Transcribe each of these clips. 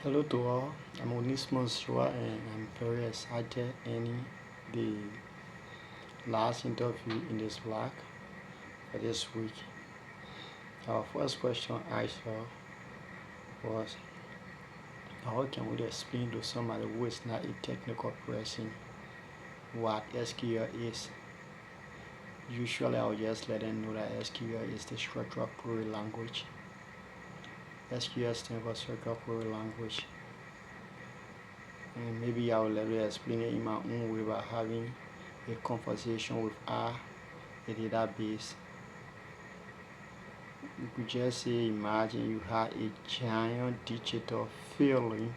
Hello to all. I'm Onismus Shua and I'm very excited in the last interview in this vlog for this week. Our first question I saw was how can we explain to somebody who is not a technical person what SQL is? Usually I'll just let them know that SQL is the structural query language. SQL stands for structural query language. And maybe I'll let you explain it in my own way by having a conversation with R, a database. You could just say, imagine you have a giant digital filing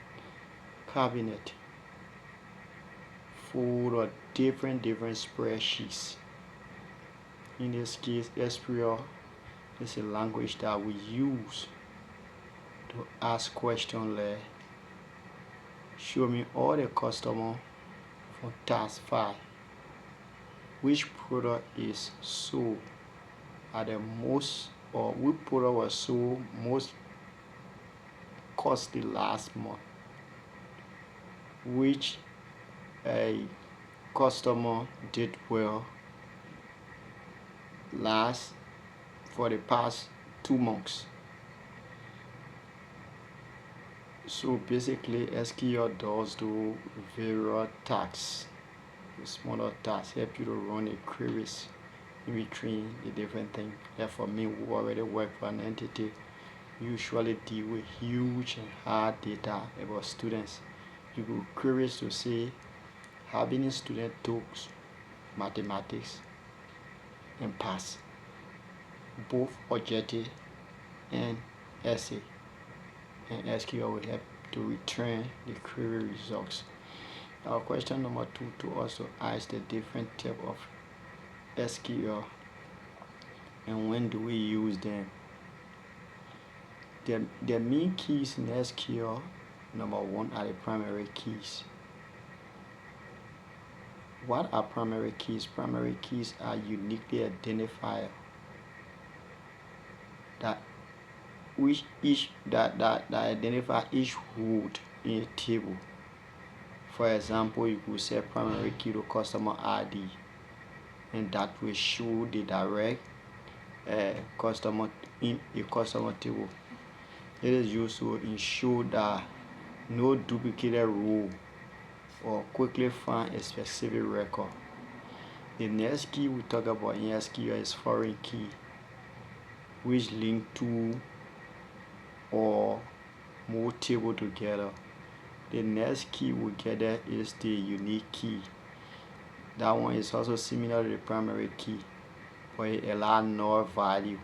cabinet full of different spreadsheets. In this case, SQL is a language that we use to ask questions like, show me all the customer for task 5. Which product is sold at the most, or which product was sold most costly last month? Which a customer did well for the past 2 months? So basically, SQL does do various tasks. The smaller tasks help you to run a queries in between the different things. Like for me, who already work for an entity, usually deal with huge and hard data about students. You go queries to say how many students took mathematics and pass, both objective and essay. And SQL will help to return the query results. Our question number 2 to also ask the different type of SQL and when do we use them. The main keys in SQL, number 1 are the primary keys. What are primary keys? Primary keys are uniquely identifier that identify each row in a table. For example, you could say primary key to customer ID, and that will show the direct customer in a customer table. It is used to ensure that no duplicated row or quickly find a specific record. The next key we talk about in SQL is foreign key, which link two or more tables together. The next key we get there is the unique key. That one is also similar to the primary key, but it allows null value.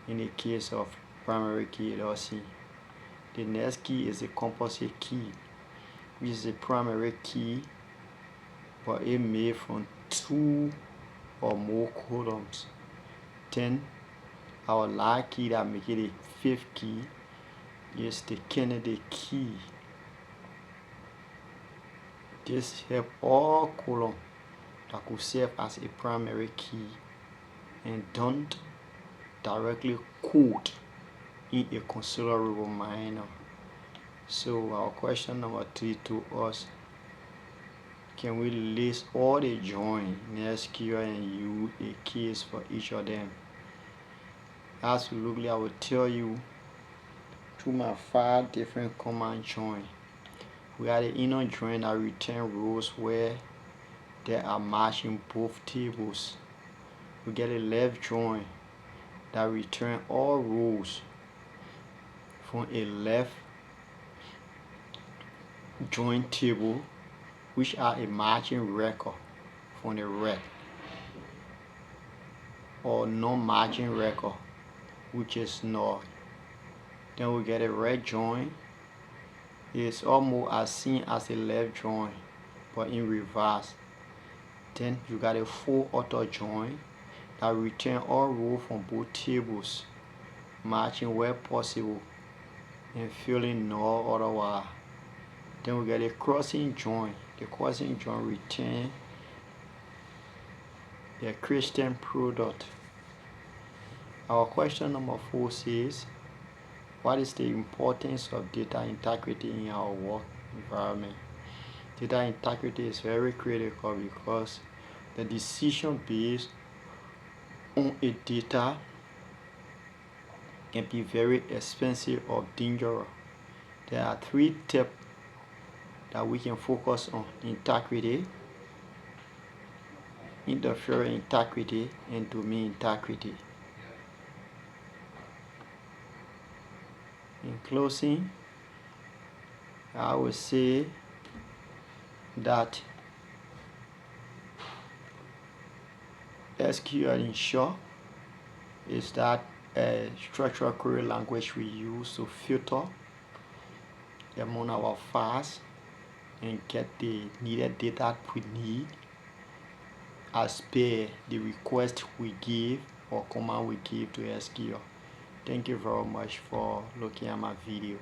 In the case of primary key LLC, the next key is a composite key, which is a primary key, but it made from 2 or more columns. Then our last key that make it a 5th key is the candidate key. This help all columns that could serve as a primary key and don't directly quote in a considerable manner. So our question number 3 to us, can we list all the join in SQL and use a case for each of them? Absolutely, I will tell you through my 5 different command join. We have the inner join that return rows where there are matching both tables. We get a left join that return all rows from a left join table which are a matching record from the right, or non-matching record which is null. Then we get a right join. It's almost as seen as a left join but in reverse. Then you got a full auto join that return all rows from both tables, matching where possible and filling null otherwise. Then we get a crossing join. The crossing join return the Christian product. Our question number 4 says, What is the importance of data integrity in our work environment? Data integrity is very critical because the decision based on a data can be very expensive or dangerous. There are three tips that we can focus on: integrity, interference integrity, and domain integrity. In closing, I would say that SQL in short is that a structural query language we use to filter among our files and get the needed data we need as per the request we give or command we give to SQL. Thank you very much for looking at my video.